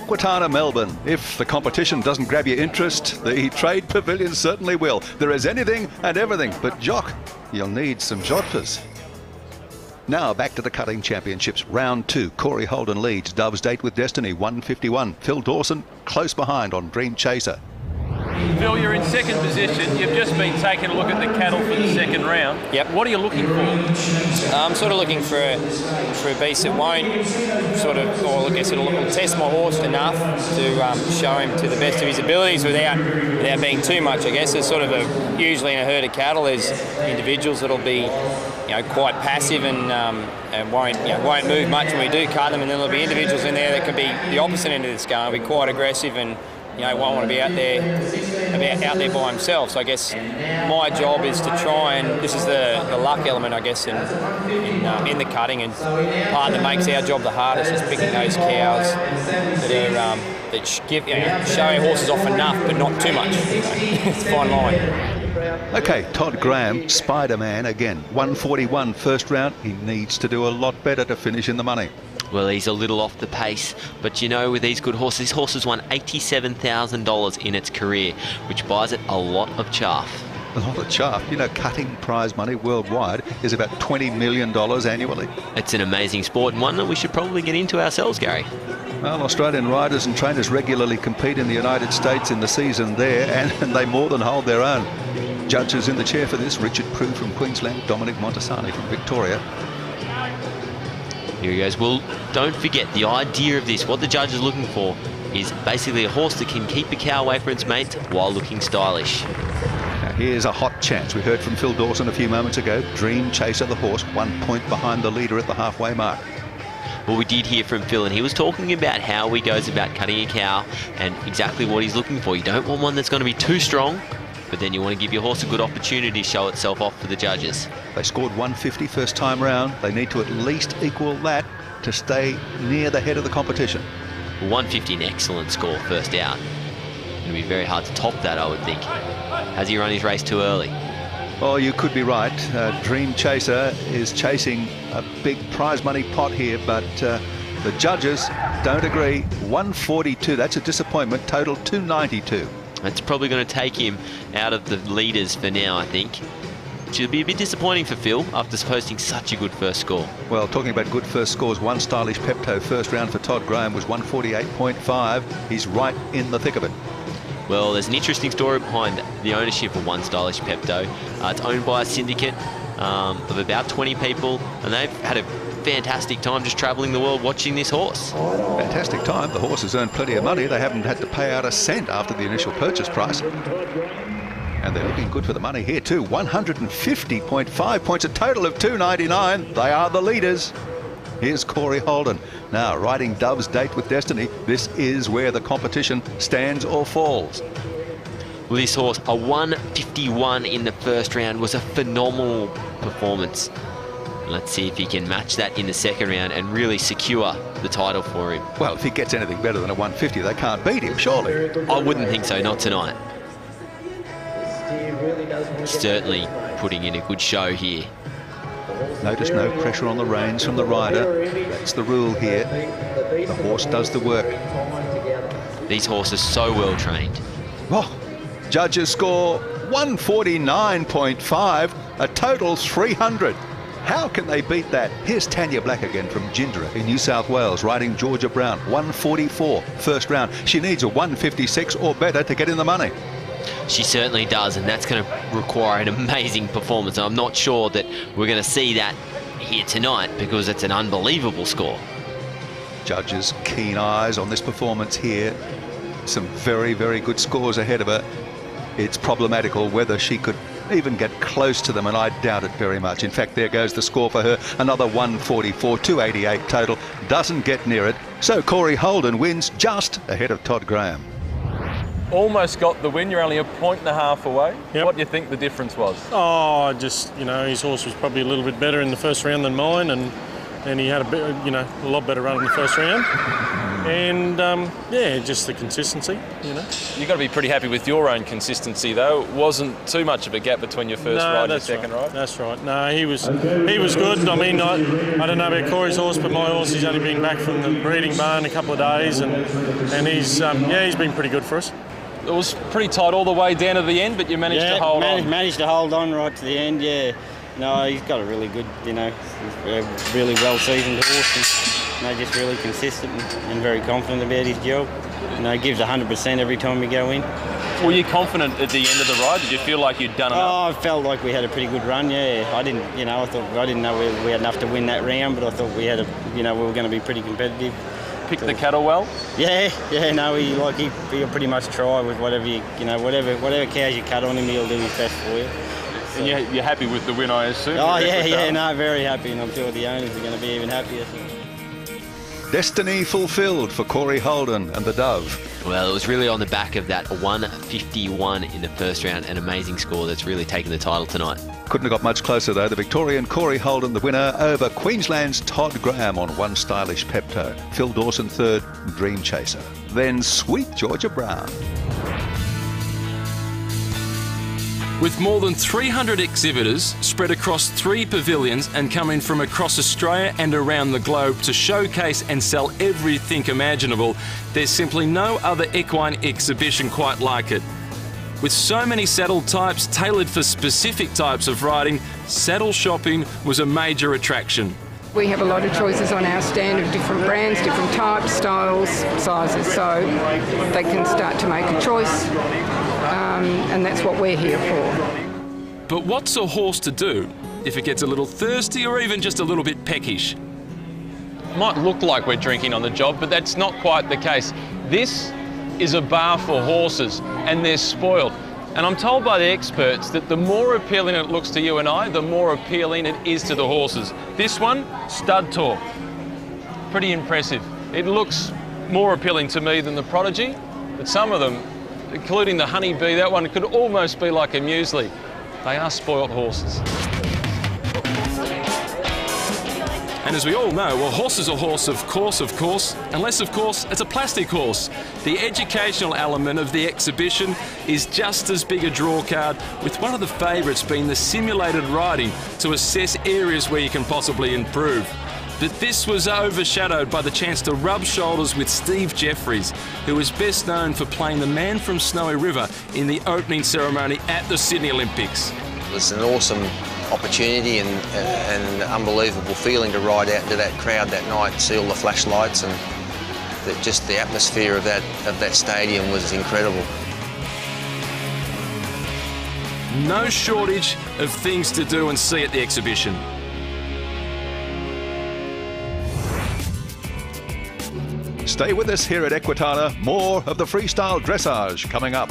Equitana Melbourne. If the competition doesn't grab your interest, the trade pavilion certainly will. There is anything and everything, but jock, you'll need some jodhpurs. Now back to the cutting championships. Round 2. Corey Holden leads. Dove's Date with Destiny, 151. Phil Dawson close behind on Dream Chaser. Phil, you're in second position. You've just been taking a look at the cattle for the second round. Yep. What are you looking for? I'm sort of looking for a beast that won't sort of, or I guess it'll test my horse enough to show him to the best of his abilities without being too much. I guess there's sort of usually in a herd of cattle there's individuals that'll be quite passive and won't move much when we do cut them, and then there'll be individuals in there that can be the opposite end of the scale, be quite aggressive and won't want to be out there by himself. So I guess my job is to try and, this is the luck element, I guess, in the cutting, and part that makes our job the hardest is picking those cows that show our horses off enough, but not too much. It's a fine line. Okay, Todd Graham, Spider-Man again. 141 first round. He needs to do a lot better to finish in the money. Well, he's a little off the pace, but with these good horses, this horse has won $87,000 in its career, which buys it a lot of chaff. A lot of chaff. Cutting prize money worldwide is about $20 million annually. It's an amazing sport, and one that we should probably get into ourselves, Gary. Well, Australian riders and trainers regularly compete in the United States in the season there, and they more than hold their own. Judges in the chair for this: Richard Prue from Queensland, Dominic Montesani from Victoria. Here he goes. Well, don't forget, the idea of this, what the judge is looking for, is basically a horse that can keep a cow away from its mates while looking stylish. Now here's a hot chance. We heard from Phil Dawson a few moments ago. Dream Chaser, the horse, 1 point behind the leader at the halfway mark. Well, we did hear from Phil, and he was talking about how he goes about cutting a cow and exactly what he's looking for. You don't want one that's going to be too strong, but then you want to give your horse a good opportunity to show itself off for the judges. They scored 150 first time round. They need to at least equal that to stay near the head of the competition. 150, an excellent score first out. It'll be very hard to top that, I would think. Has he run his race too early? Oh, you could be right. Dream Chaser is chasing a big prize money pot here, but the judges don't agree. 142, that's a disappointment. Total 292. That's probably going to take him out of the leaders for now, I think. Which will be a bit disappointing for Phil after posting such a good first score. Well, talking about good first scores, One Stylish Pepto first round for Todd Graham was 148.5. He's right in the thick of it. Well, there's an interesting story behind the ownership of One Stylish Pepto. It's owned by a syndicate of about 20 people, and they've had a fantastic time just travelling the world watching this horse. Fantastic time. The horse has earned plenty of money. They haven't had to pay out a cent after the initial purchase price. And they're looking good for the money here too. 150.5 points, a total of 299. They are the leaders. Here's Corey Holden. Now riding Dove's Date with Destiny. This is where the competition stands or falls. Well, this horse, a 151 in the first round, was a phenomenal performance. Let's see if he can match that in the second round and really secure the title for him. Well, if he gets anything better than a 150, they can't beat him, surely. I wouldn't think so, not tonight. Certainly putting in a good show here. Notice no pressure on the reins from the rider. That's the rule here. The horse does the work. These horses so well trained. Oh, judges score 149.5, a total 300. How can they beat that? Here's Tanya Black again from Gindera in New South Wales, riding Georgia Brown, 144 first round. She needs a 156 or better to get in the money. She certainly does, and that's going to require an amazing performance. I'm not sure that we're going to see that here tonight because it's an unbelievable score. Judges' keen eyes on this performance here. Some very, very good scores ahead of her. It's problematical whether she could even get close to them, and I doubt it very much. In fact, there goes the score for her. Another 144, 288 total. Doesn't get near it. So Corey Holden wins just ahead of Todd Graham. Almost got the win. You're only a point and a half away. Yep. What do you think the difference was? Oh, just, his horse was probably a little bit better in the first round than mine, and he had a lot better run in the first round. And yeah, just the consistency, you know. You've got to be pretty happy with your own consistency, though. It wasn't too much of a gap between your first ride and your second ride. That's right. No, he was good. I mean, I don't know about Corey's horse, but my horse, he's only been back from the breeding barn a couple of days, and he's been pretty good for us. It was pretty tight all the way down to the end, but you managed to hold on. Managed to hold on right to the end, yeah. No, he's got a really good, you know, really well-seasoned horse, and just really consistent and very confident about his job. You know, gives 100% every time we go in. Were you confident at the end of the ride? Did you feel like you'd done enough? Oh, I felt like we had a pretty good run, yeah. I didn't know we had enough to win that round, but I thought we had we were going to be pretty competitive. Picked the cattle well? Yeah, no, he'll pretty much try with whatever cows you cut on him, he'll do his best for you. And you're happy with the win, I assume? Oh, yeah, no, very happy, and I'm sure the owners are going to be even happier. Destiny fulfilled for Corey Holden and the Dove. Well, it was really on the back of that 151 in the first round, an amazing score that's really taken the title tonight. Couldn't have got much closer though. The Victorian Corey Holden, the winner over Queensland's Todd Graham on One Stylish Pepto. Phil Dawson third, Dream Chaser. Then Sweet Georgia Brown. With more than 300 exhibitors spread across 3 pavilions and coming from across Australia and around the globe to showcase and sell everything imaginable, there's simply no other equine exhibition quite like it. With so many saddle types tailored for specific types of riding, saddle shopping was a major attraction. We have a lot of choices on our stand of different brands, different types, styles, sizes, so they can start to make a choice, and that's what we're here for. But what's a horse to do if it gets a little thirsty or even just a little bit peckish? Might look like we're drinking on the job, but that's not quite the case. This is a bar for horses, and they're spoiled. And I'm told by the experts that the more appealing it looks to you and I, the more appealing it is to the horses. This one, stud talk. Pretty impressive. It looks more appealing to me than the Prodigy, but some of them, including the Honeybee, that one could almost be like a muesli. They are spoiled horses. And as we all know, a horse is a horse, of course, unless, of course, it's a plastic horse. The educational element of the exhibition is just as big a draw card, with one of the favourites being the simulated riding to assess areas where you can possibly improve. But this was overshadowed by the chance to rub shoulders with Steve Jeffries, who is best known for playing the man from Snowy River in the opening ceremony at the Sydney Olympics. It was an awesome opportunity and an unbelievable feeling to ride out into that crowd that night, see all the flashlights, and just the atmosphere of that stadium was incredible. No shortage of things to do and see at the exhibition. Stay with us here at Equitana. More of the freestyle dressage coming up.